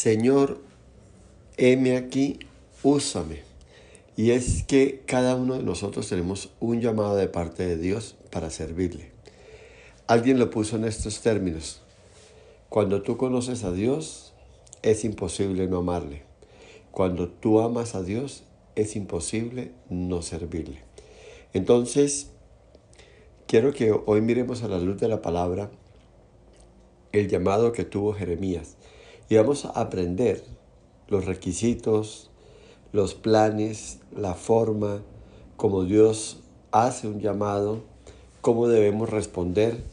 Señor, heme aquí, úsame. Y es que cada uno de nosotros tenemos un llamado de parte de Dios para servirle. Alguien lo puso en estos términos: cuando tú conoces a Dios, es imposible no amarle. Cuando tú amas a Dios, es imposible no servirle. Entonces, quiero que hoy miremos a la luz de la palabra el llamado que tuvo Jeremías. Y vamos a aprender los requisitos, los planes, la forma, como Dios hace un llamado, cómo debemos responder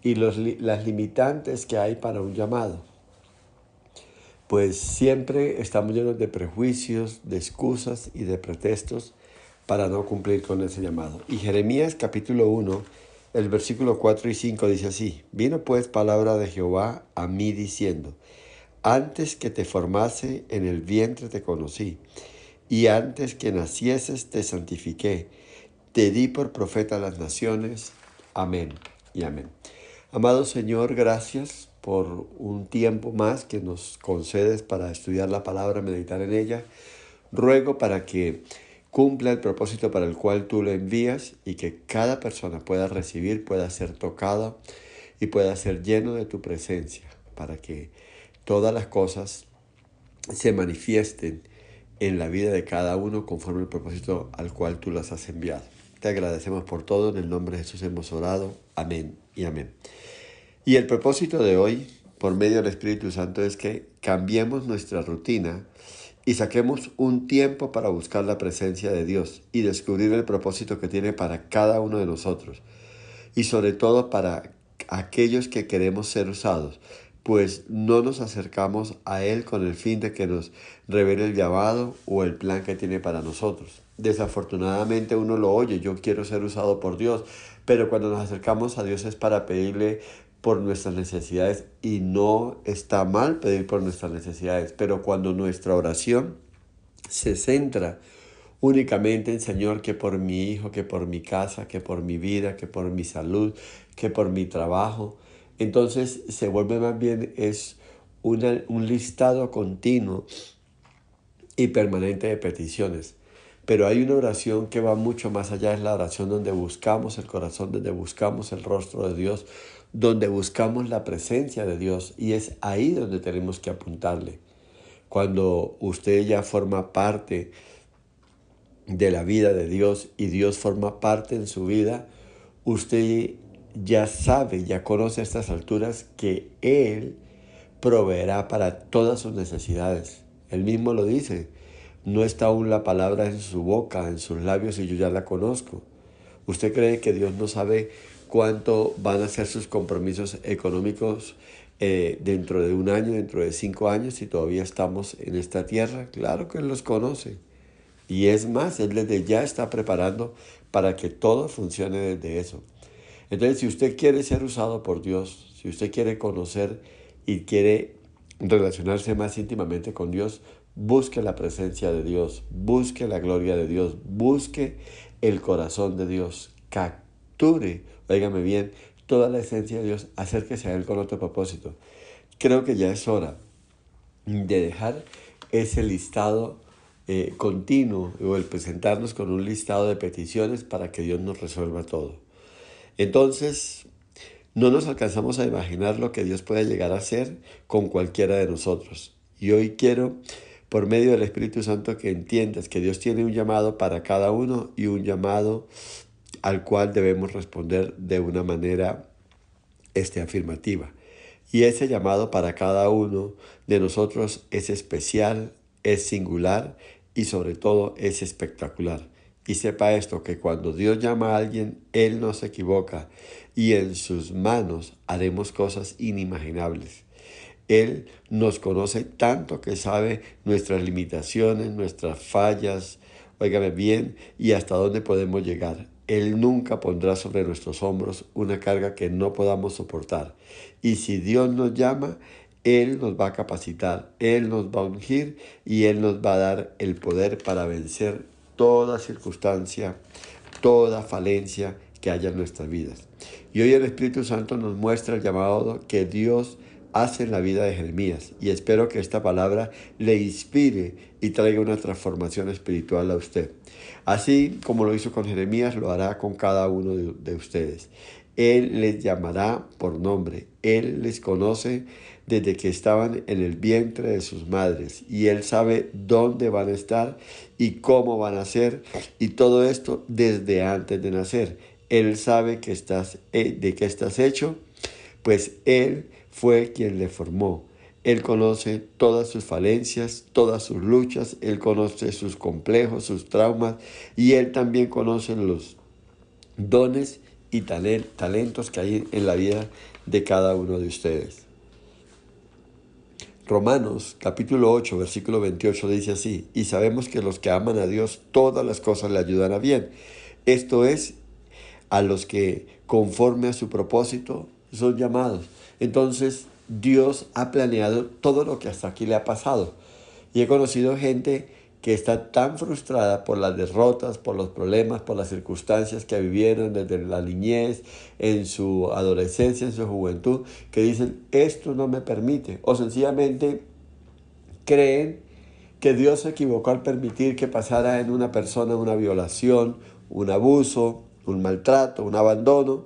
y las limitantes que hay para un llamado. Pues siempre estamos llenos de prejuicios, de excusas y de pretextos para no cumplir con ese llamado. Y Jeremías capítulo 1, el versículo 4 y 5 dice así: Vino pues palabra de Jehová a mí diciendo: Antes que te formase en el vientre te conocí, y antes que nacieses te santifiqué, te di por profeta a las naciones. Amén y amén. Amado Señor, gracias por un tiempo más que nos concedes para estudiar la palabra, meditar en ella. Ruego para que cumpla el propósito para el cual tú lo envías y que cada persona pueda recibir, pueda ser tocada y pueda ser lleno de tu presencia, para que todas las cosas se manifiesten en la vida de cada uno conforme al propósito al cual tú las has enviado. Te agradecemos por todo, en el nombre de Jesús hemos orado. Amén y amén. Y el propósito de hoy, por medio del Espíritu Santo, es que cambiemos nuestra rutina y saquemos un tiempo para buscar la presencia de Dios y descubrir el propósito que tiene para cada uno de nosotros. Y sobre todo para aquellos que queremos ser usados, pues no nos acercamos a Él con el fin de que nos revele el llamado o el plan que tiene para nosotros. Desafortunadamente uno lo oye: yo quiero ser usado por Dios, pero cuando nos acercamos a Dios es para pedirle por nuestras necesidades, y no está mal pedir por nuestras necesidades, pero cuando nuestra oración se centra únicamente en: Señor, que por mi hijo, que por mi casa, que por mi vida, que por mi salud, que por mi trabajo, entonces se vuelve más bien un listado continuo y permanente de peticiones. Pero hay una oración que va mucho más allá: es la oración donde buscamos el corazón, donde buscamos el rostro de Dios, donde buscamos la presencia de Dios, y es ahí donde tenemos que apuntarle. Cuando usted ya forma parte de la vida de Dios y Dios forma parte en su vida, usted ya sabe, ya conoce a estas alturas que Él proveerá para todas sus necesidades. Él mismo lo dice: no está aún la palabra en su boca, en sus labios, y yo ya la conozco. ¿Usted cree que Dios no sabe cuánto van a ser sus compromisos económicos dentro de un año, dentro de 5 años, si todavía estamos en esta tierra? Claro que Él los conoce. Y es más, Él desde ya está preparando para que todo funcione desde eso. Entonces, si usted quiere ser usado por Dios, si usted quiere conocer y quiere relacionarse más íntimamente con Dios, busque la presencia de Dios, busque la gloria de Dios, busque el corazón de Dios, capture, óigame bien, toda la esencia de Dios, acérquese a Él con otro propósito. Creo que ya es hora de dejar ese listado continuo, o el presentarnos con un listado de peticiones para que Dios nos resuelva todo. Entonces, no nos alcanzamos a imaginar lo que Dios puede llegar a hacer con cualquiera de nosotros. Y hoy quiero, por medio del Espíritu Santo, que entiendas que Dios tiene un llamado para cada uno, y un llamado al cual debemos responder de una manera afirmativa. Y ese llamado para cada uno de nosotros es especial, es singular y sobre todo es espectacular. Y sepa esto, que cuando Dios llama a alguien, Él no se equivoca, y en sus manos haremos cosas inimaginables. Él nos conoce tanto que sabe nuestras limitaciones, nuestras fallas, óigame bien, y hasta dónde podemos llegar. Él nunca pondrá sobre nuestros hombros una carga que no podamos soportar. Y si Dios nos llama, Él nos va a capacitar, Él nos va a ungir, y Él nos va a dar el poder para vencer toda circunstancia, toda falencia que haya en nuestras vidas. Y hoy el Espíritu Santo nos muestra el llamado que Dios hace en la vida de Jeremías, y espero que esta palabra le inspire y traiga una transformación espiritual a usted. Así como lo hizo con Jeremías, lo hará con cada uno de ustedes. Él les llamará por nombre. Él les conoce desde que estaban en el vientre de sus madres. Y Él sabe dónde van a estar y cómo van a ser. Y todo esto desde antes de nacer. Él sabe que de qué estás hecho, pues Él fue quien le formó. Él conoce todas sus falencias, todas sus luchas. Él conoce sus complejos, sus traumas. Y Él también conoce los dones y talentos que hay en la vida de cada uno de ustedes. Romanos capítulo 8, versículo 28 dice así: y sabemos que los que aman a Dios, todas las cosas le ayudan a bien. Esto es, a los que conforme a su propósito son llamados. Entonces Dios ha planeado todo lo que hasta aquí le ha pasado. Y he conocido gente que está tan frustrada por las derrotas, por los problemas, por las circunstancias que vivieron desde la niñez, en su adolescencia, en su juventud, que dicen, esto no me permite. O sencillamente creen que Dios se equivocó al permitir que pasara en una persona una violación, un abuso, un maltrato, un abandono,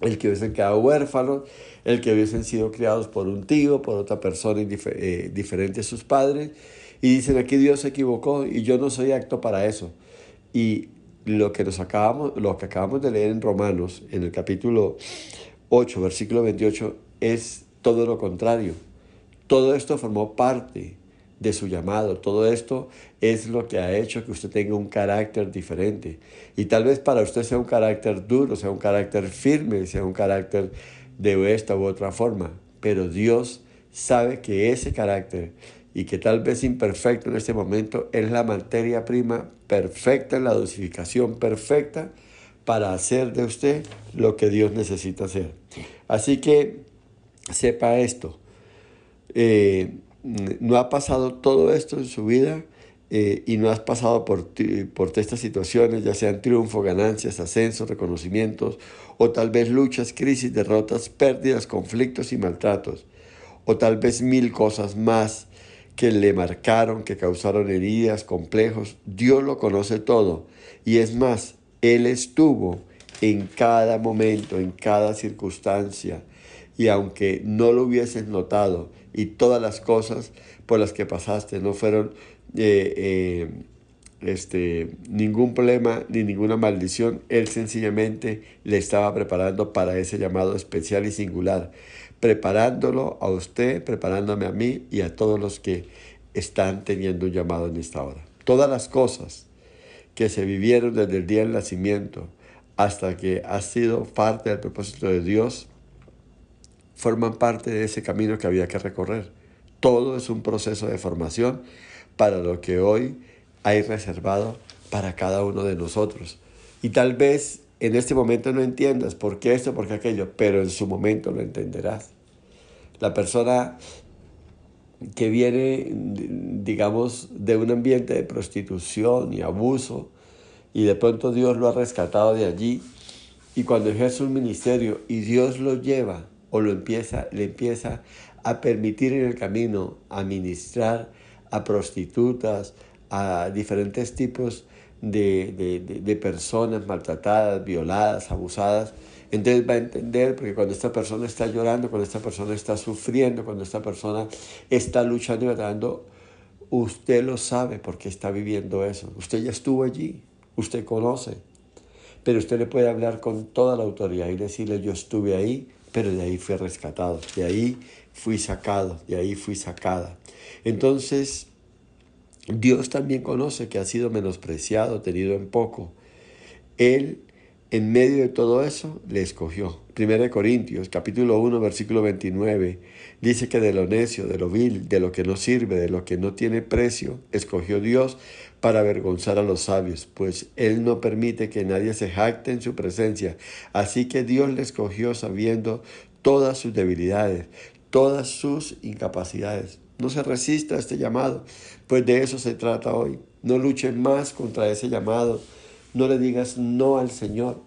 el que hubiesen quedado huérfanos, el que hubiesen sido criados por un tío, por otra persona diferente a sus padres, y dicen, aquí Dios se equivocó y yo no soy apto para eso. Y lo que acabamos de leer en Romanos, en el capítulo 8, versículo 28, es todo lo contrario. Todo esto formó parte de su llamado. Todo esto es lo que ha hecho que usted tenga un carácter diferente. Y tal vez para usted sea un carácter duro, sea un carácter firme, sea un carácter de esta u otra forma. Pero Dios sabe que ese carácter, y que tal vez imperfecto en este momento, es la materia prima perfecta, la dosificación perfecta para hacer de usted lo que Dios necesita hacer. Así que sepa esto. No ha pasado todo esto en su vida y no has pasado por estas situaciones, ya sean triunfo, ganancias, ascensos, reconocimientos, o tal vez luchas, crisis, derrotas, pérdidas, conflictos y maltratos, o tal vez mil cosas más que le marcaron, que causaron heridas, complejos. Dios lo conoce todo, y es más, Él estuvo en cada momento, en cada circunstancia, y aunque no lo hubieses notado y todas las cosas por las que pasaste no fueron ningún problema ni ninguna maldición, Él sencillamente le estaba preparando para ese llamado especial y singular, preparándolo a usted, preparándome a mí y a todos los que están teniendo un llamado en esta hora. Todas las cosas que se vivieron desde el día del nacimiento hasta que ha sido parte del propósito de Dios, forman parte de ese camino que había que recorrer. Todo es un proceso de formación para lo que hoy hay reservado para cada uno de nosotros. Y tal vez en este momento no entiendas por qué esto, por qué aquello, pero en su momento lo entenderás. La persona que viene, digamos, de un ambiente de prostitución y abuso, y de pronto Dios lo ha rescatado de allí, y cuando ejerce un ministerio y Dios lo lleva o le empieza a permitir en el camino a ministrar a prostitutas, a diferentes tipos de personas maltratadas, violadas, abusadas, entonces va a entender, porque cuando esta persona está llorando, cuando esta persona está sufriendo, cuando esta persona está luchando y batallando, usted lo sabe porque está viviendo eso. Usted ya estuvo allí, usted conoce. Pero usted le puede hablar con toda la autoridad y decirle, yo estuve ahí, pero de ahí fui rescatado, de ahí fui sacado, de ahí fui sacada. Entonces, Dios también conoce que ha sido menospreciado, tenido en poco. Él, en medio de todo eso, le escogió. 1 Corintios, capítulo 1, versículo 29, dice que de lo necio, de lo vil, de lo que no sirve, de lo que no tiene precio, escogió Dios para avergonzar a los sabios, pues Él no permite que nadie se jacte en su presencia. Así que Dios le escogió sabiendo todas sus debilidades, todas sus incapacidades. No se resista a este llamado, pues de eso se trata hoy. No luche más contra ese llamado. No le digas no al Señor.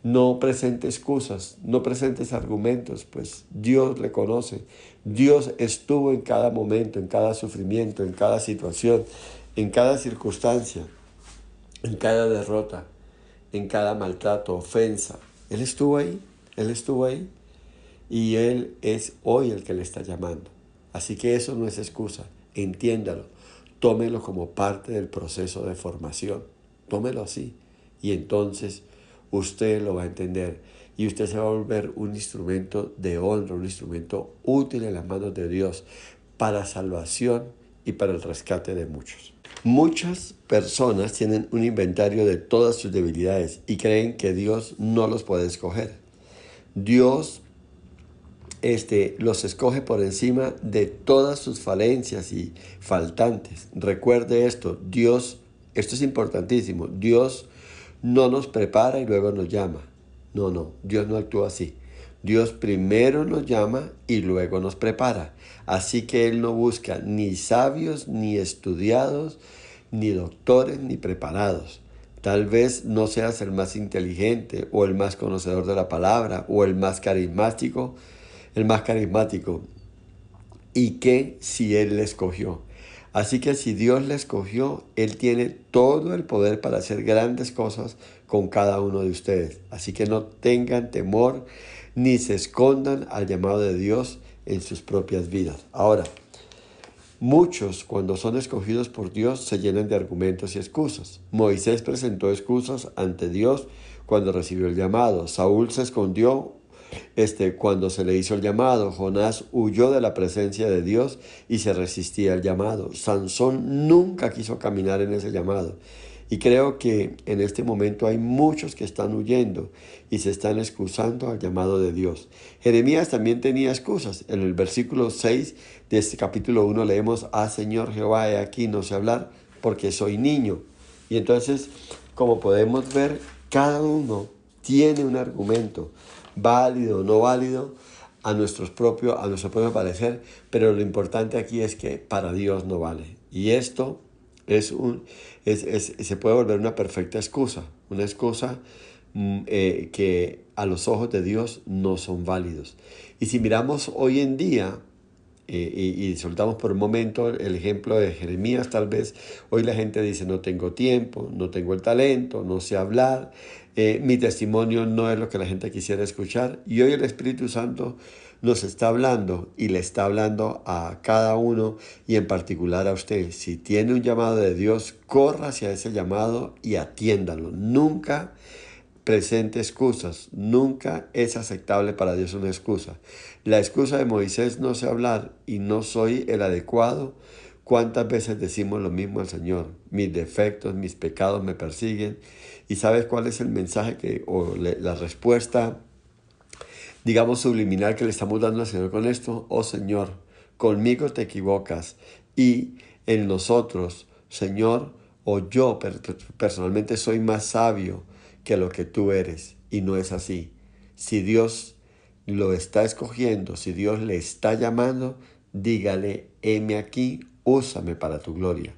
No presente excusas, no presentes argumentos, pues Dios le conoce. Dios estuvo en cada momento, en cada sufrimiento, en cada situación, en cada circunstancia, en cada derrota, en cada maltrato, ofensa. Él estuvo ahí, Él estuvo ahí y Él es hoy el que le está llamando. Así que eso no es excusa, entiéndalo, tómelo como parte del proceso de formación, tómelo así y entonces usted lo va a entender y usted se va a volver un instrumento de honra, un instrumento útil en las manos de Dios para salvación y para el rescate de muchos. Muchas personas tienen un inventario de todas sus debilidades y creen que Dios no los puede escoger. Dios los escoge por encima de todas sus falencias y faltantes. Recuerde esto, Dios, esto es importantísimo, Dios no nos prepara y luego nos llama. No, Dios no actúa así. Dios primero nos llama y luego nos prepara. Así que Él no busca ni sabios, ni estudiados, ni doctores, ni preparados. Tal vez no seas el más inteligente o el más conocedor de la palabra o el más carismático. ¿Y qué si Él le escogió? Así que si Dios le escogió, Él tiene todo el poder para hacer grandes cosas con cada uno de ustedes. Así que no tengan temor ni se escondan al llamado de Dios en sus propias vidas. Ahora, muchos cuando son escogidos por Dios se llenan de argumentos y excusas. Moisés presentó excusas ante Dios cuando recibió el llamado. Saúl se escondió cuando se le hizo el llamado. Jonás huyó de la presencia de Dios y se resistía al llamado. Sansón nunca quiso caminar en ese llamado. Y creo que en este momento hay muchos que están huyendo y se están excusando al llamado de Dios. Jeremías también tenía excusas. En el versículo 6 de este capítulo 1 leemos: Ah, Señor Jehová, he aquí, no sé hablar porque soy niño. Y entonces, como podemos ver, cada uno tiene un argumento, válido o no válido, a nuestro propio parecer, pero lo importante aquí es que para Dios no vale. Y esto se puede volver una perfecta excusa, una excusa que a los ojos de Dios no son válidos. Y si miramos hoy en día, y soltamos por un momento el ejemplo de Jeremías, tal vez hoy la gente dice: no tengo tiempo, no tengo el talento, no sé hablar, mi testimonio no es lo que la gente quisiera escuchar. Y hoy el Espíritu Santo nos está hablando y le está hablando a cada uno y en particular a usted. Si tiene un llamado de Dios, corra hacia ese llamado y atiéndalo. Nunca presente excusas. Nunca es aceptable para Dios una excusa. La excusa de Moisés: no sé hablar y no soy el adecuado. ¿Cuántas veces decimos lo mismo al Señor? Mis defectos, mis pecados me persiguen. ¿Y sabes cuál es el mensaje la respuesta, digamos, subliminal que le estamos dando al Señor con esto? Oh Señor, conmigo te equivocas y en nosotros, Señor, o yo personalmente soy más sabio que lo que tú eres, y no es así. Si Dios lo está escogiendo, si Dios le está llamando, dígale: heme aquí, úsame para tu gloria.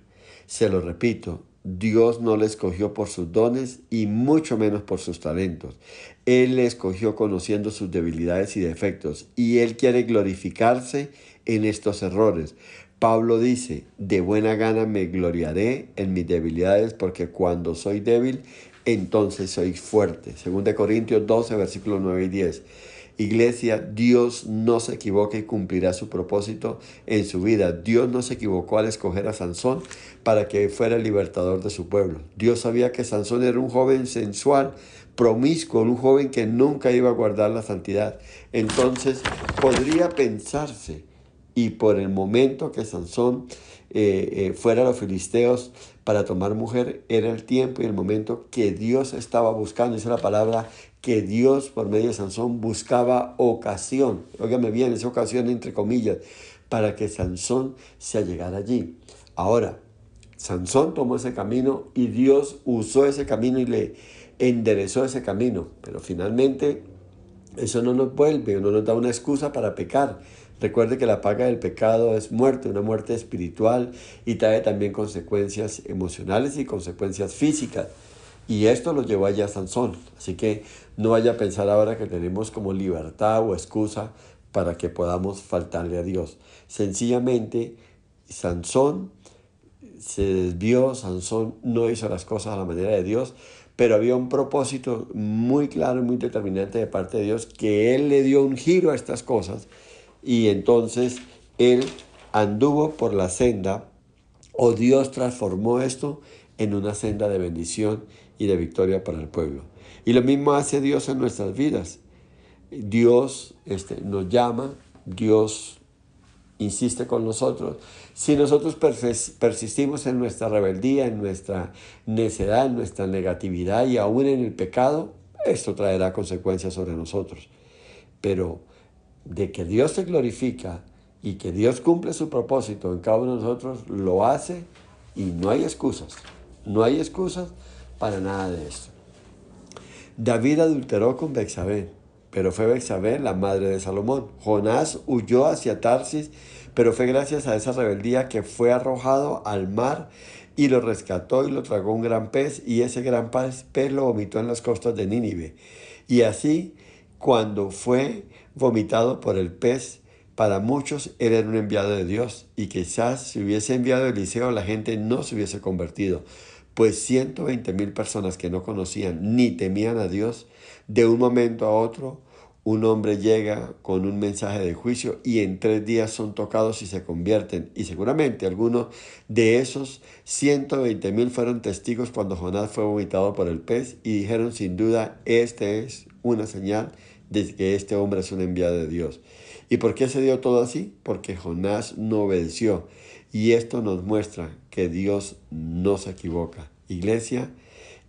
Se lo repito, Dios no le escogió por sus dones y mucho menos por sus talentos. Él le escogió conociendo sus debilidades y defectos, y Él quiere glorificarse en estos errores. Pablo dice: de buena gana me gloriaré en mis debilidades, porque cuando soy débil, entonces soy fuerte. 2 Corintios 12, versículos 9 y 10. Iglesia, Dios no se equivoca y cumplirá su propósito en su vida. Dios no se equivocó al escoger a Sansón para que fuera el libertador de su pueblo. Dios sabía que Sansón era un joven sensual, promiscuo, un joven que nunca iba a guardar la santidad. Entonces podría pensarse, y por el momento que Sansón fuera a los filisteos para tomar mujer, era el tiempo y el momento que Dios estaba buscando. Dice la palabra que Dios, por medio de Sansón, buscaba ocasión. Óigame bien, esa ocasión entre comillas, para que Sansón se allegara allí. Ahora, Sansón tomó ese camino y Dios usó ese camino y le enderezó ese camino. Pero finalmente eso no nos da una excusa para pecar. Recuerde que la paga del pecado es muerte, una muerte espiritual, y trae también consecuencias emocionales y consecuencias físicas. Y esto lo llevó allá a Sansón. Así que no vaya a pensar ahora que tenemos como libertad o excusa para que podamos faltarle a Dios. Sencillamente, Sansón se desvió, Sansón no hizo las cosas a la manera de Dios, pero había un propósito muy claro y muy determinante de parte de Dios, que Él le dio un giro a estas cosas y entonces Él anduvo por la senda, o Dios transformó esto en una senda de bendición y de victoria para el pueblo. Y lo mismo hace Dios en nuestras vidas. Dios nos llama, Dios insiste con nosotros. Si nosotros persistimos en nuestra rebeldía, en nuestra necedad, en nuestra negatividad y aún en el pecado, esto traerá consecuencias sobre nosotros. Pero de que Dios se glorifica y que Dios cumple su propósito en cada uno de nosotros, lo hace y no hay excusas. No hay excusas para nada de esto. David adulteró con Betsabé, pero fue Betsabé la madre de Salomón. Jonás huyó hacia Tarsis, pero fue gracias a esa rebeldía que fue arrojado al mar y lo rescató y lo tragó un gran pez, y ese gran pez lo vomitó en las costas de Nínive. Y así, cuando fue vomitado por el pez, para muchos él era un enviado de Dios, y quizás si hubiese enviado Eliseo, la gente no se hubiese convertido, pues 120,000 personas que no conocían ni temían a Dios, de un momento a otro, un hombre llega con un mensaje de juicio y en 3 días son tocados y se convierten. Y seguramente algunos de esos 120,000 fueron testigos cuando Jonás fue vomitado por el pez y dijeron sin duda, este es una señal de que este hombre es un enviado de Dios. ¿Y por qué se dio todo así? Porque Jonás no obedeció. Y esto nos muestra que Dios no se equivoca. Iglesia,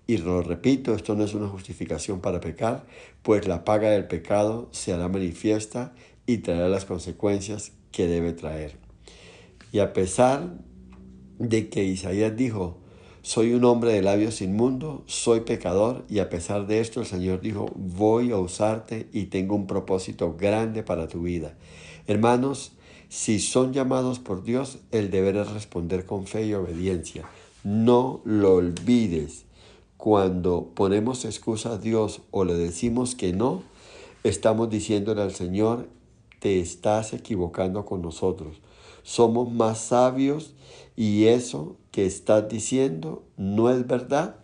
y lo repito, esto no es una justificación para pecar, pues la paga del pecado se hará manifiesta y traerá las consecuencias que debe traer. Y a pesar de que Isaías dijo, soy un hombre de labios inmundos, soy pecador, y a pesar de esto el Señor dijo, voy a usarte y tengo un propósito grande para tu vida. Hermanos, si son llamados por Dios, el deber es responder con fe y obediencia. No lo olvides. Cuando ponemos excusa a Dios o le decimos que no, estamos diciéndole al Señor, te estás equivocando con nosotros. Somos más sabios y eso que estás diciendo no es verdad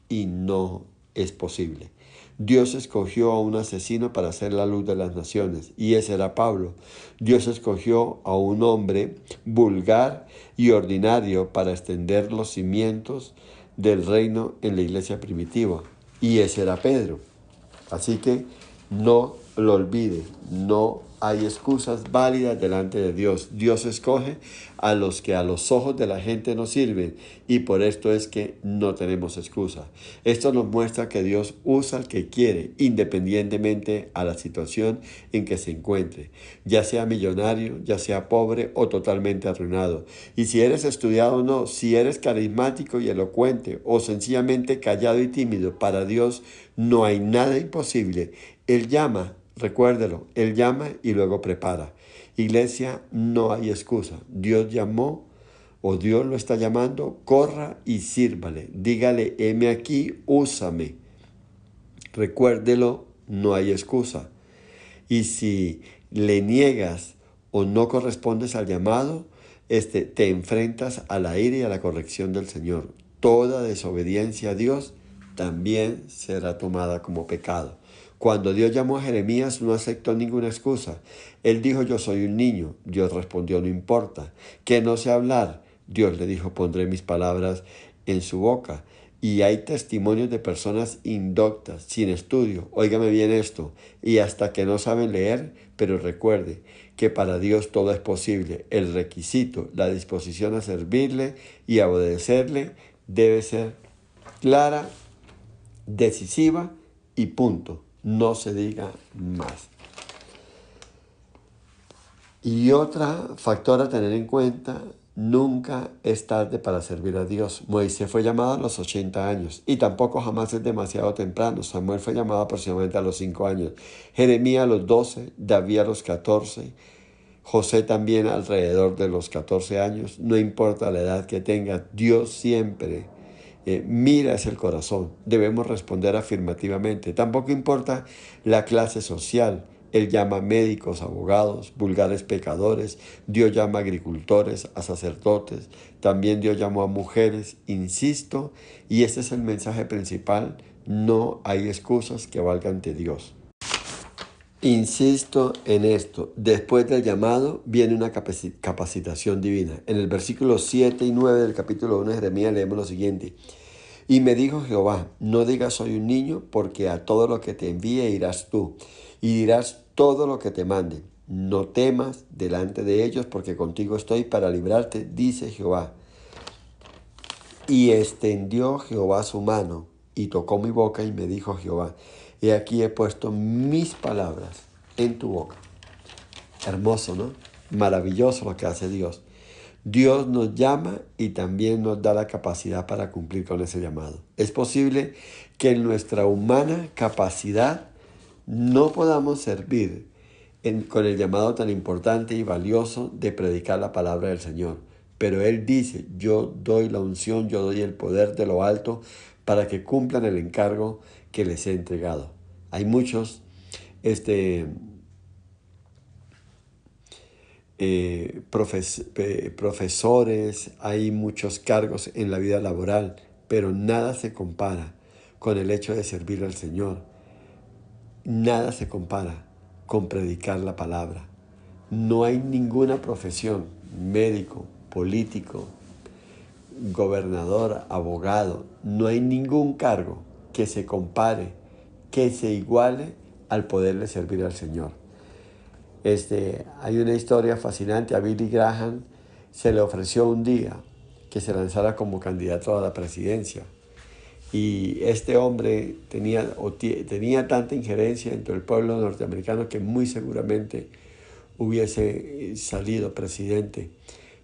y no es posible. Dios escogió a un asesino para hacer la luz de las naciones, y ese era Pablo. Dios escogió a un hombre vulgar y ordinario para extender los cimientos del reino en la iglesia primitiva, y ese era Pedro. Así que no lo olvide, no hay excusas válidas delante de Dios. Dios escoge a los que a los ojos de la gente no sirven, y por esto es que no tenemos excusa. Esto nos muestra que Dios usa al que quiere, independientemente a la situación en que se encuentre, ya sea millonario, ya sea pobre o totalmente arruinado. Y si eres estudiado o no, si eres carismático y elocuente o sencillamente callado y tímido, para Dios no hay nada imposible. Él llama, recuérdelo, Él llama y luego prepara. Iglesia, no hay excusa. Dios llamó o Dios lo está llamando, corra y sírvale. Dígale, heme aquí, úsame. Recuérdelo, no hay excusa. Y si le niegas o no correspondes al llamado, te enfrentas a la ira y a la corrección del Señor. Toda desobediencia a Dios también será tomada como pecado. Cuando Dios llamó a Jeremías, no aceptó ninguna excusa. Él dijo, yo soy un niño. Dios respondió, no importa. Que no sé hablar. Dios le dijo, pondré mis palabras en su boca. Y hay testimonios de personas indoctas, sin estudio. Óigame bien esto. Y hasta que no saben leer, pero recuerde que para Dios todo es posible. El requisito, la disposición a servirle y a obedecerle debe ser clara, decisiva y punto. No se diga más. Y otro factor a tener en cuenta, nunca es tarde para servir a Dios. Moisés fue llamado a los 80 años y tampoco jamás es demasiado temprano. Samuel fue llamado aproximadamente a los 5 años. Jeremías a los 12, David a los 14, José también alrededor de los 14 años. No importa la edad que tenga, Dios siempre mira hacia el corazón. Debemos responder afirmativamente. Tampoco importa la clase social. Él llama médicos, abogados, vulgares pecadores. Dios llama a agricultores, a sacerdotes. También Dios llamó a mujeres. Insisto, y este es el mensaje principal, no hay excusas que valgan ante Dios. Insisto en esto, después del llamado viene una capacitación divina. En el versículo 7 y 9 del capítulo 1 de Jeremías leemos lo siguiente. Y me dijo Jehová, no digas soy un niño, porque a todo lo que te envíe irás tú, y dirás todo lo que te mande. No temas delante de ellos, porque contigo estoy para librarte, dice Jehová. Y extendió Jehová su mano, y tocó mi boca, y me dijo Jehová, he aquí he puesto mis palabras en tu boca. Hermoso, ¿no? Maravilloso lo que hace Dios. Dios nos llama y también nos da la capacidad para cumplir con ese llamado. Es posible que en nuestra humana capacidad no podamos servir con el llamado tan importante y valioso de predicar la palabra del Señor. Pero Él dice, yo doy la unción, yo doy el poder de lo alto para que cumplan el encargo que les he entregado. Hay muchos profesores, hay muchos cargos en la vida laboral, pero nada se compara con el hecho de servir al Señor. Nada se compara con predicar la palabra. No hay ninguna profesión, médico, político, gobernador, abogado, no hay ningún cargo que se compare, que se iguale al poderle servir al Señor. Hay una historia fascinante. A Billy Graham se le ofreció un día que se lanzara como candidato a la presidencia. Y este hombre tenía tanta injerencia entre el pueblo norteamericano que muy seguramente hubiese salido presidente.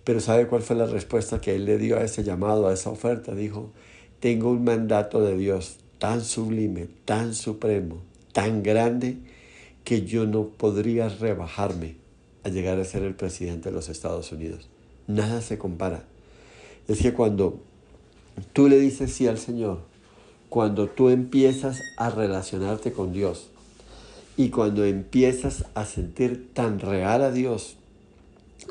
Pero ¿sabe cuál fue la respuesta que él le dio a ese llamado, a esa oferta? Dijo, tengo un mandato de Dios tan sublime, tan supremo, tan grande, que yo no podría rebajarme a llegar a ser el presidente de los Estados Unidos. Nada se compara. Es que cuando tú le dices sí al Señor, cuando tú empiezas a relacionarte con Dios y cuando empiezas a sentir tan real a Dios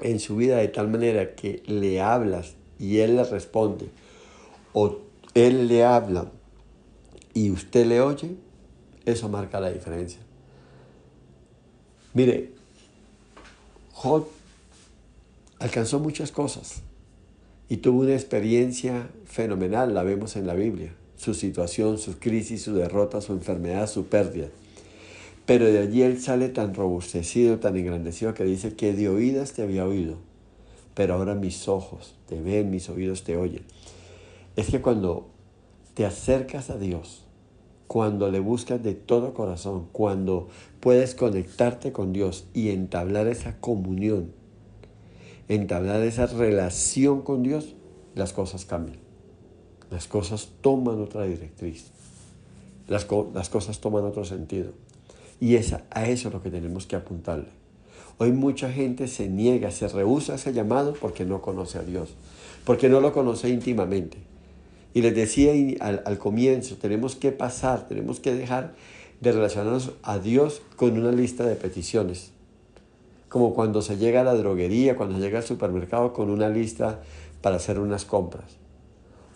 en su vida de tal manera que le hablas y Él le responde, o Él le habla y usted le oye, eso marca la diferencia. Mire, Job alcanzó muchas cosas y tuvo una experiencia fenomenal, la vemos en la Biblia. Su situación, sus crisis, su derrota, su enfermedad, su pérdida. Pero de allí él sale tan robustecido, tan engrandecido, que dice que de oídas te había oído, pero ahora mis ojos te ven, mis oídos te oyen. Es que cuando te acercas a Dios, cuando le buscas de todo corazón, cuando puedes conectarte con Dios y entablar esa comunión, entablar esa relación con Dios, las cosas cambian. Las cosas toman otra directriz. Las cosas toman otro sentido. Y a eso es lo que tenemos que apuntarle. Hoy mucha gente se niega, se rehúsa a ese llamado porque no conoce a Dios, porque no lo conoce íntimamente. Y les decía al comienzo, tenemos que dejar de relacionarnos a Dios con una lista de peticiones. Como cuando se llega a la droguería, cuando se llega al supermercado con una lista para hacer unas compras.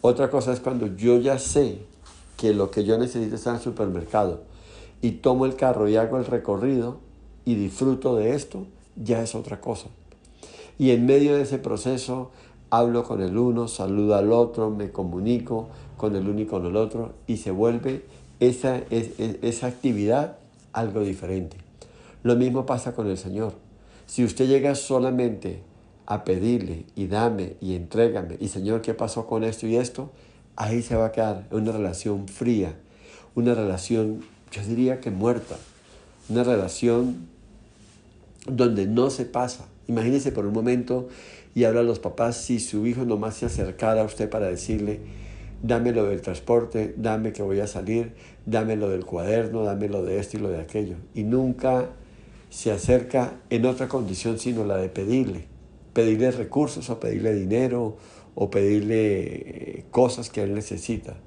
Otra cosa es cuando yo ya sé que lo que yo necesito está en el supermercado y tomo el carro y hago el recorrido y disfruto de esto, ya es otra cosa. Y en medio de ese proceso hablo con el uno, saludo al otro, me comunico con el uno y con el otro y se vuelve esa actividad algo diferente. Lo mismo pasa con el Señor. Si usted llega solamente a pedirle y dame y entrégame y Señor, ¿qué pasó con esto y esto? Ahí se va a quedar una relación fría, una relación, yo diría que muerta, una relación donde no se pasa. Imagínese por un momento y habla a los papás si su hijo nomás se acercara a usted para decirle, dame lo del transporte, dame que voy a salir, dame lo del cuaderno, dame lo de esto y lo de aquello. Y nunca se acerca en otra condición sino la de pedirle. pedirle recursos o pedirle dinero o pedirle cosas que él necesita.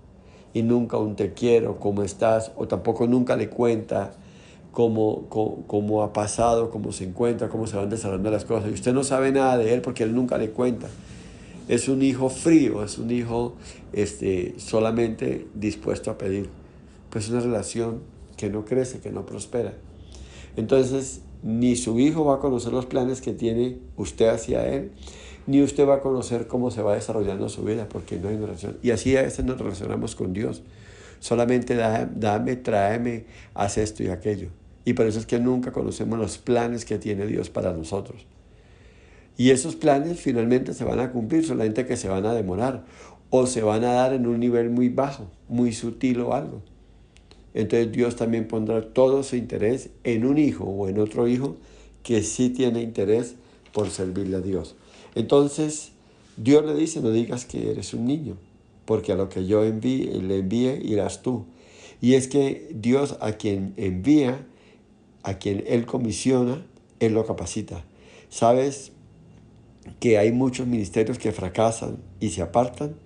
Y nunca un te quiero, cómo estás, o tampoco nunca le cuenta cómo ha pasado, cómo se encuentra, cómo se van desarrollando las cosas. Y usted no sabe nada de él porque él nunca le cuenta. Es un hijo frío, es un hijo solamente dispuesto a pedir. Pues es una relación que no crece, que no prospera. Entonces, ni su hijo va a conocer los planes que tiene usted hacia él, ni usted va a conocer cómo se va desarrollando su vida, porque no hay una relación. Y así a veces nos relacionamos con Dios. Solamente dame, tráeme, haz esto y aquello. Y por eso es que nunca conocemos los planes que tiene Dios para nosotros. Y esos planes finalmente se van a cumplir, solamente que se van a demorar o se van a dar en un nivel muy bajo, muy sutil o algo. Entonces Dios también pondrá todo su interés en un hijo o en otro hijo que sí tiene interés por servirle a Dios. Entonces Dios le dice, no digas que eres un niño, porque a lo que yo le envíe irás tú. Y es que Dios a quien envía, a quien Él comisiona, Él lo capacita. ¿Sabes que hay muchos ministerios que fracasan y se apartan?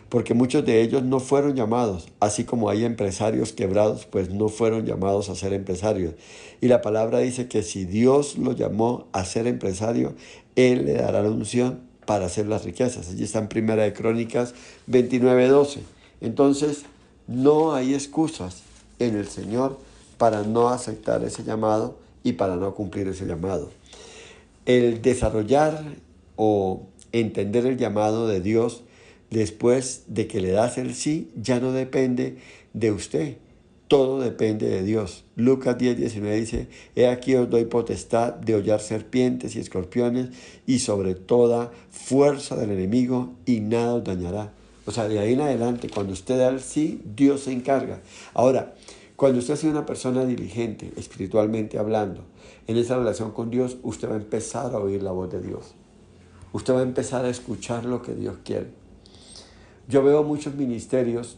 Porque muchos de ellos no fueron llamados, así como hay empresarios quebrados, pues no fueron llamados a ser empresarios. Y la palabra dice que si Dios lo llamó a ser empresario, Él le dará la unción para hacer las riquezas. Allí está en Primera de Crónicas 29:12. Entonces, no hay excusas en el Señor para no aceptar ese llamado y para no cumplir ese llamado. El desarrollar o entender el llamado de Dios después de que le das el sí, ya no depende de usted. Todo depende de Dios. Lucas 10:19 dice, he aquí os doy potestad de hollar serpientes y escorpiones y sobre toda fuerza del enemigo y nada os dañará. O sea, de ahí en adelante, cuando usted da el sí, Dios se encarga. Ahora, cuando usted es una persona diligente, espiritualmente hablando, en esa relación con Dios, usted va a empezar a oír la voz de Dios. Usted va a empezar a escuchar lo que Dios quiere. Yo veo muchos ministerios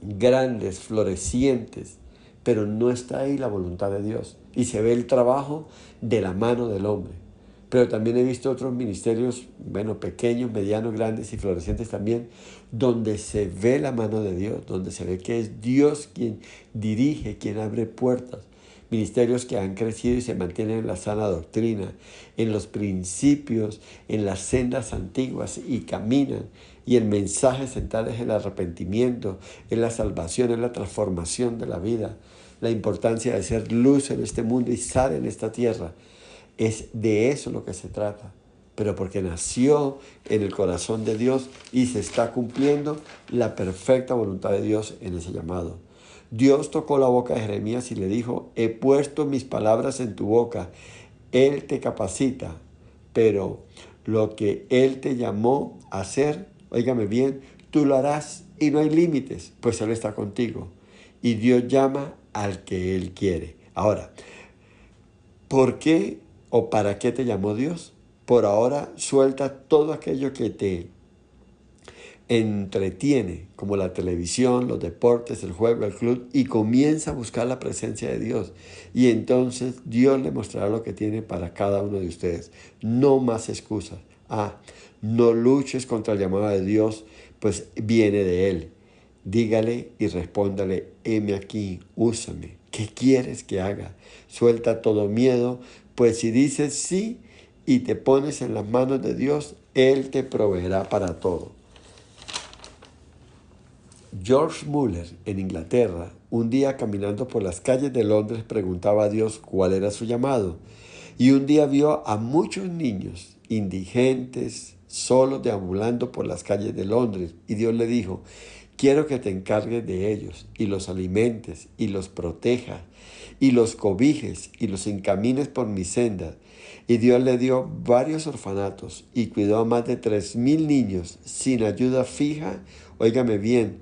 grandes, florecientes, pero no está ahí la voluntad de Dios. Y se ve el trabajo de la mano del hombre. Pero también he visto otros ministerios, pequeños, medianos, grandes y florecientes también, donde se ve la mano de Dios, donde se ve que es Dios quien dirige, quien abre puertas. Ministerios que han crecido y se mantienen en la sana doctrina, en los principios, en las sendas antiguas y caminan. Y el mensaje central es el arrepentimiento, es la salvación, es la transformación de la vida, la importancia de ser luz en este mundo y sal en esta tierra. Es de eso lo que se trata, pero porque nació en el corazón de Dios y se está cumpliendo la perfecta voluntad de Dios en ese llamado. Dios tocó la boca de Jeremías y le dijo, he puesto mis palabras en tu boca, Él te capacita, pero lo que Él te llamó a hacer, óigame bien, tú lo harás y no hay límites, pues Él está contigo. Y Dios llama al que Él quiere. Ahora, ¿por qué o para qué te llamó Dios? Por ahora suelta todo aquello que te entretiene, como la televisión, los deportes, el juego, el club, y comienza a buscar la presencia de Dios. Y entonces Dios le mostrará lo que tiene para cada uno de ustedes. No más excusas. No luches contra el llamado de Dios, pues viene de Él. Dígale y respóndale, heme aquí, úsame. ¿Qué quieres que haga? Suelta todo miedo, pues si dices sí y te pones en las manos de Dios, Él te proveerá para todo. George Muller, en Inglaterra, un día caminando por las calles de Londres, preguntaba a Dios cuál era su llamado. Y un día vio a muchos niños indigentes, solos, deambulando por las calles de Londres. Y Dios le dijo, quiero que te encargues de ellos, y los alimentes, y los protejas, y los cobijes, y los encamines por mis sendas. Y Dios le dio varios orfanatos, y cuidó a más de 3,000 niños, sin ayuda fija, óigame bien,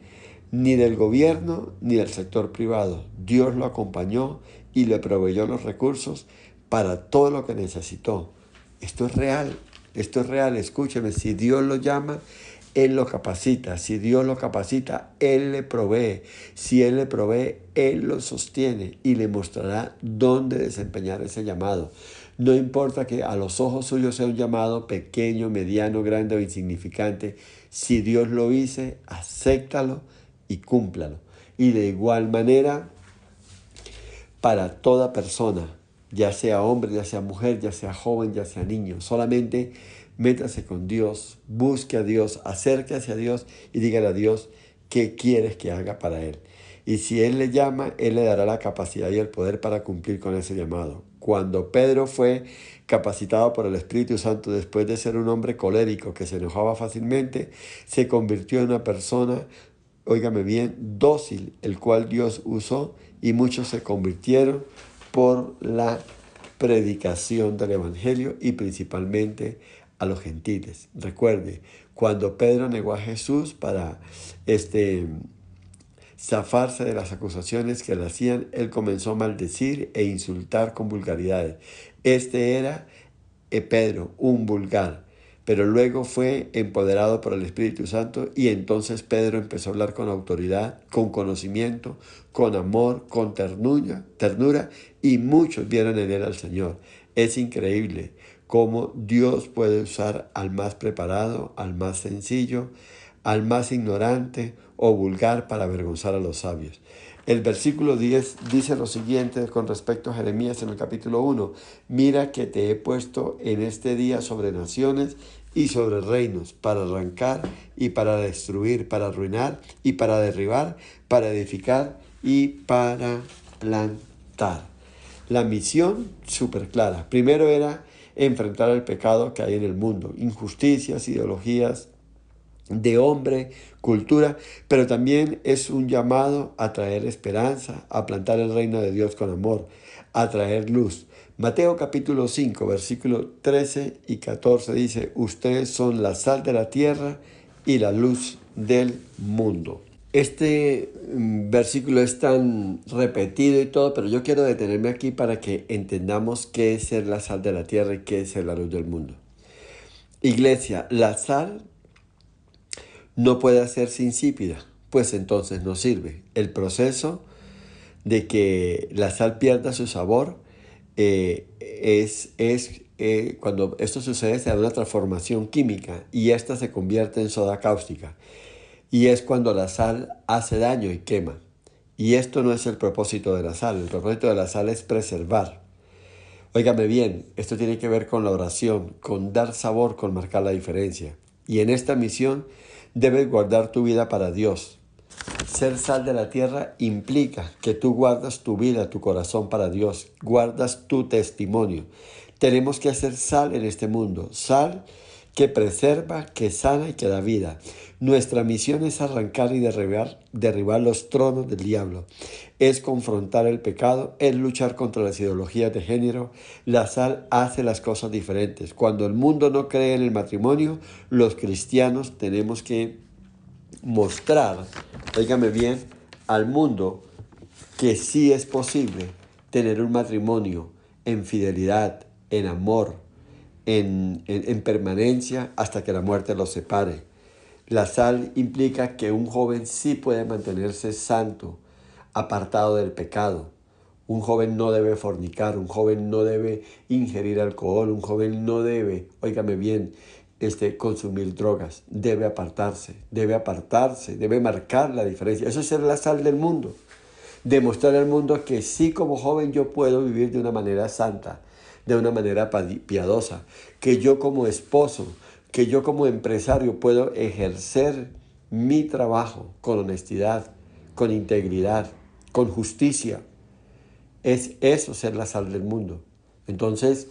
ni del gobierno ni del sector privado. Dios lo acompañó y le proveyó los recursos para todo lo que necesitó. Esto es real, escúcheme, si Dios lo llama, Él lo capacita, si Dios lo capacita, Él le provee, si Él le provee, Él lo sostiene y le mostrará dónde desempeñar ese llamado. No importa que a los ojos suyos sea un llamado pequeño, mediano, grande o insignificante. Si Dios lo dice, acéptalo y cúmplalo. Y de igual manera, para toda persona, ya sea hombre, ya sea mujer, ya sea joven, ya sea niño, solamente métase con Dios, busque a Dios, acérquese a Dios y dígale a Dios qué quieres que haga para Él. Y si Él le llama, Él le dará la capacidad y el poder para cumplir con ese llamado. Cuando Pedro fue capacitado por el Espíritu Santo después de ser un hombre colérico que se enojaba fácilmente, se convirtió en una persona, óigame bien, dócil, el cual Dios usó, y muchos se convirtieron por la predicación del Evangelio y principalmente a los gentiles. Recuerde, cuando Pedro negó a Jesús para zafarse de las acusaciones que le hacían, él comenzó a maldecir e insultar con vulgaridades. Este era Pedro, un vulgar, pero luego fue empoderado por el Espíritu Santo y entonces Pedro empezó a hablar con autoridad, con conocimiento, con amor, con ternura, y muchos vieron en él al Señor. Es increíble cómo Dios puede usar al más preparado, al más sencillo, al más ignorante o vulgar para avergonzar a los sabios. El versículo 10 dice lo siguiente con respecto a Jeremías en el capítulo 1. Mira que te he puesto en este día sobre naciones y sobre reinos, para arrancar y para destruir, para arruinar y para derribar, para edificar y para plantar. La misión súper clara. Primero era enfrentar el pecado que hay en el mundo, injusticias, ideologías de hombre, cultura, pero también es un llamado a traer esperanza, a plantar el reino de Dios con amor, a traer luz. Mateo capítulo 5, versículos 13 y 14 dice, ustedes son la sal de la tierra y la luz del mundo. Este versículo es tan repetido y todo, pero yo quiero detenerme aquí para que entendamos qué es ser la sal de la tierra y qué es ser la luz del mundo. Iglesia, la sal no puede hacerse insípida, pues entonces no sirve. El proceso de que la sal pierda su sabor cuando esto sucede se da una transformación química y esta se convierte en soda cáustica. Y es cuando la sal hace daño y quema. Y esto no es el propósito de la sal. El propósito de la sal es preservar. Óigame bien, esto tiene que ver con la oración, con dar sabor, con marcar la diferencia. Y en esta misión debes guardar tu vida para Dios. Ser sal de la tierra implica que tú guardas tu vida, tu corazón para Dios, guardas tu testimonio. Tenemos que hacer sal en este mundo, sal que preserva, que sana y que da vida. Nuestra misión es arrancar y derribar los tronos del diablo. Es confrontar el pecado, es luchar contra las ideologías de género. La sal hace las cosas diferentes. Cuando el mundo no cree en el matrimonio, los cristianos tenemos que mostrar, óigame bien, al mundo que sí es posible tener un matrimonio en fidelidad, en amor, en permanencia hasta que la muerte los separe. La sal implica que un joven sí puede mantenerse santo, apartado del pecado. Un joven no debe fornicar, un joven no debe ingerir alcohol, un joven no debe, óigame bien, consumir drogas. Debe apartarse, debe marcar la diferencia. Eso es ser la sal del mundo. Demostrar al mundo que sí, como joven yo puedo vivir de una manera santa, de una manera piadosa, que yo como esposo, que yo como empresario puedo ejercer mi trabajo con honestidad, con integridad, con justicia. Es eso ser la sal del mundo. Entonces,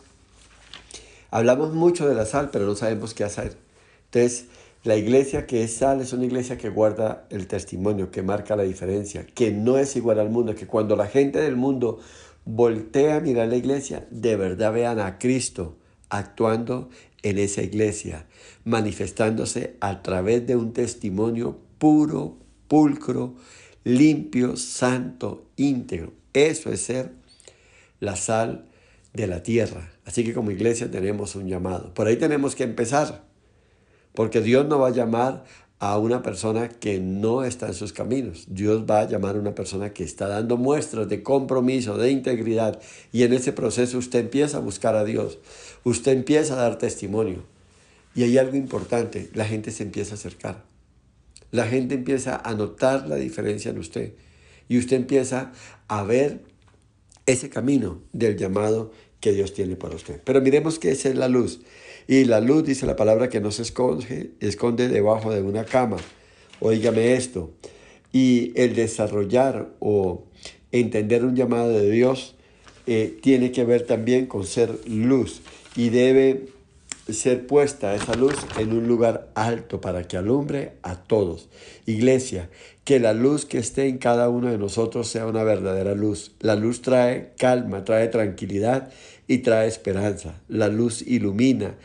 hablamos mucho de la sal, pero no sabemos qué hacer. Entonces, la iglesia que es sal es una iglesia que guarda el testimonio, que marca la diferencia, que no es igual al mundo, que cuando la gente del mundo voltea a mirar la iglesia, de verdad vean a Cristo actuando en esa iglesia, manifestándose a través de un testimonio puro, pulcro, limpio, santo, íntegro. Eso es ser la sal de la tierra. Así que como iglesia tenemos un llamado. Por ahí tenemos que empezar, porque Dios no va a llamar a una persona que no está en sus caminos. Dios va a llamar a una persona que está dando muestras de compromiso, de integridad. Y en ese proceso usted empieza a buscar a Dios. Usted empieza a dar testimonio. Y hay algo importante, la gente se empieza a acercar. La gente empieza a notar la diferencia en usted. Y usted empieza a ver ese camino del llamado que Dios tiene para usted. Pero miremos que esa es la luz. Y la luz, dice la palabra, que no se esconde debajo de una cama. Óigame esto. Y el desarrollar o entender un llamado de Dios tiene que ver también con ser luz. Y debe ser puesta esa luz en un lugar alto para que alumbre a todos. Iglesia, que la luz que esté en cada uno de nosotros sea una verdadera luz. La luz trae calma, trae tranquilidad y trae esperanza. La luz ilumina.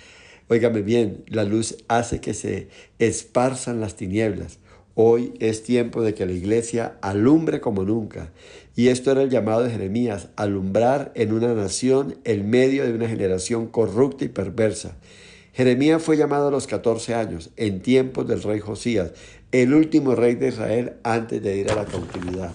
Óigame bien, la luz hace que se esparzan las tinieblas. Hoy es tiempo de que la iglesia alumbre como nunca. Y esto era el llamado de Jeremías, alumbrar en una nación en medio de una generación corrupta y perversa. Jeremías fue llamado a los 14 años, en tiempos del rey Josías, el último rey de Israel antes de ir a la cautividad.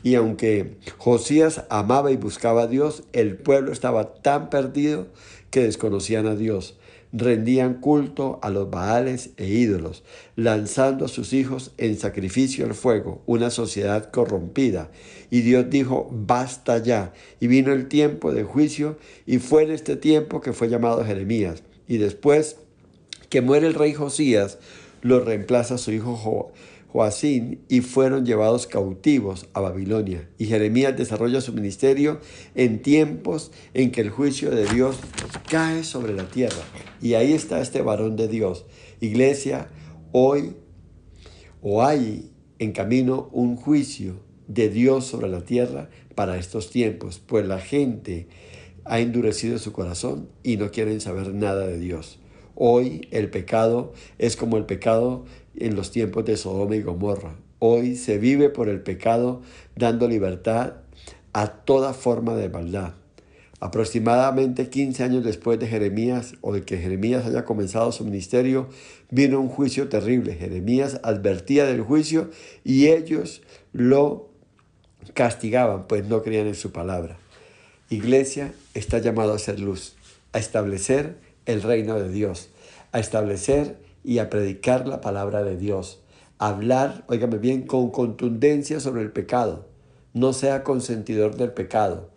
Y aunque Josías amaba y buscaba a Dios, el pueblo estaba tan perdido que desconocían a Dios. Rendían culto a los baales e ídolos, lanzando a sus hijos en sacrificio al fuego, una sociedad corrompida. Y Dios dijo, basta ya. Y vino el tiempo de juicio, y fue en este tiempo que fue llamado Jeremías. Y después que muere el rey Josías, lo reemplaza su hijo Joacín, y fueron llevados cautivos a Babilonia. Y Jeremías desarrolla su ministerio en tiempos en que el juicio de Dios cae sobre la tierra. Y ahí está este varón de Dios. Iglesia, hoy hay en camino un juicio de Dios sobre la tierra para estos tiempos, pues la gente ha endurecido su corazón y no quieren saber nada de Dios. Hoy el pecado es como el pecado en los tiempos de Sodoma y Gomorra. Hoy se vive por el pecado dando libertad a toda forma de maldad. Aproximadamente 15 años después de Jeremías o de que Jeremías haya comenzado su ministerio, vino un juicio terrible. Jeremías advertía del juicio y ellos lo castigaban, pues no creían en su palabra. Iglesia está llamado a ser luz, a establecer el reino de Dios, a establecer y a predicar la palabra de Dios, a hablar, óigame bien, con contundencia sobre el pecado. No sea consentidor del pecado.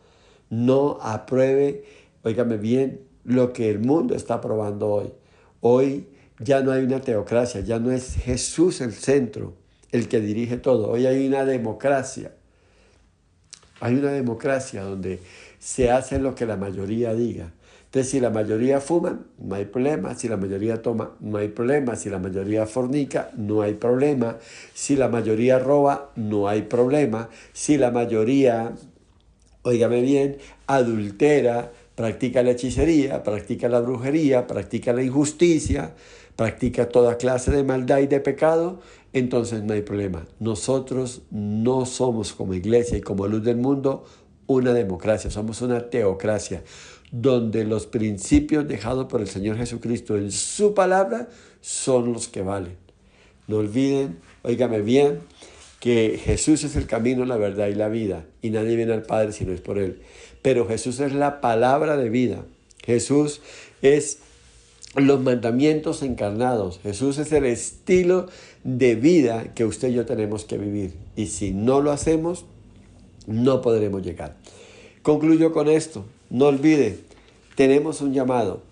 No apruebe, óigame bien, lo que el mundo está aprobando hoy. Hoy ya no hay una teocracia, ya no es Jesús el centro, el que dirige todo. Hoy hay una democracia. Hay una democracia donde se hace lo que la mayoría diga. Entonces, si la mayoría fuma, no hay problema. Si la mayoría toma, no hay problema. Si la mayoría fornica, no hay problema. Si la mayoría roba, no hay problema. Si la mayoría, óigame bien, adultera, practica la hechicería, practica la brujería, practica la injusticia, practica toda clase de maldad y de pecado, entonces no hay problema. Nosotros no somos como iglesia y como luz del mundo una democracia, somos una teocracia, donde los principios dejados por el Señor Jesucristo en su palabra son los que valen. No olviden, óigame bien, que Jesús es el camino, la verdad y la vida, y nadie viene al Padre si no es por Él. Pero Jesús es la palabra de vida. Jesús es los mandamientos encarnados. Jesús es el estilo de vida que usted y yo tenemos que vivir. Y si no lo hacemos, no podremos llegar. Concluyo con esto. No olvide, tenemos un llamado.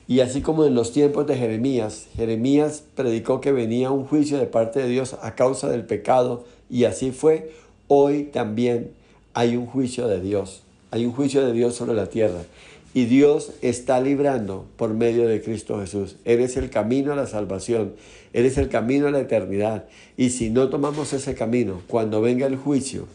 Y así como en los tiempos de Jeremías predicó que venía un juicio de parte de Dios a causa del pecado, y así fue, hoy también hay un juicio de Dios. Hay un juicio de Dios sobre la tierra. Y Dios está librando por medio de Cristo Jesús. Él es el camino a la salvación. Él es el camino a la eternidad. Y si no tomamos ese camino, cuando venga el juicio,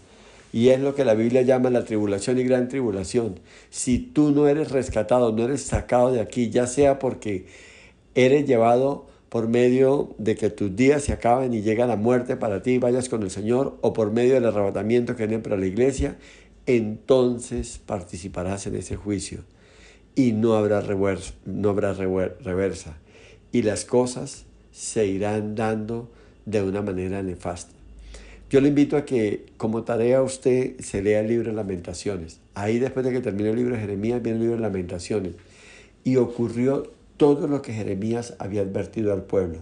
y es lo que la Biblia llama la tribulación y gran tribulación, si tú no eres rescatado, no eres sacado de aquí, ya sea porque eres llevado por medio de que tus días se acaben y llega la muerte para ti y vayas con el Señor, o por medio del arrebatamiento que viene para la iglesia, entonces participarás en ese juicio y no habrá reversa. Y las cosas se irán dando de una manera nefasta. Yo le invito a que como tarea usted se lea el libro de Lamentaciones. Ahí después de que termine el libro de Jeremías viene el libro de Lamentaciones. Y ocurrió todo lo que Jeremías había advertido al pueblo.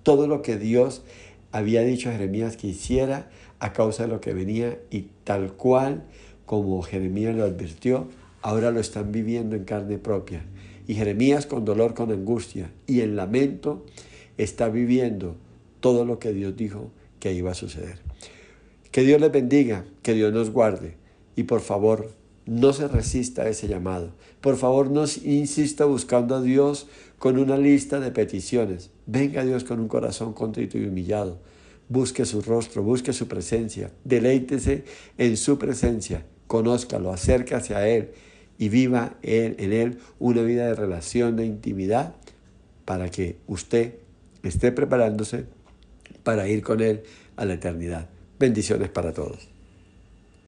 Todo lo que Dios había dicho a Jeremías que hiciera a causa de lo que venía, y tal cual como Jeremías lo advirtió, ahora lo están viviendo en carne propia. Y Jeremías, con dolor, con angustia y en lamento, está viviendo todo lo que Dios dijo que iba a suceder. Que Dios les bendiga, que Dios nos guarde, y por favor, no se resista a ese llamado. Por favor, no insista buscando a Dios con una lista de peticiones. Venga a Dios con un corazón contrito y humillado. Busque su rostro, busque su presencia. Deleítese en su presencia. Conózcalo, acércase a Él y viva en Él una vida de relación, de intimidad, para que usted esté preparándose para ir con Él a la eternidad. Bendiciones para todos.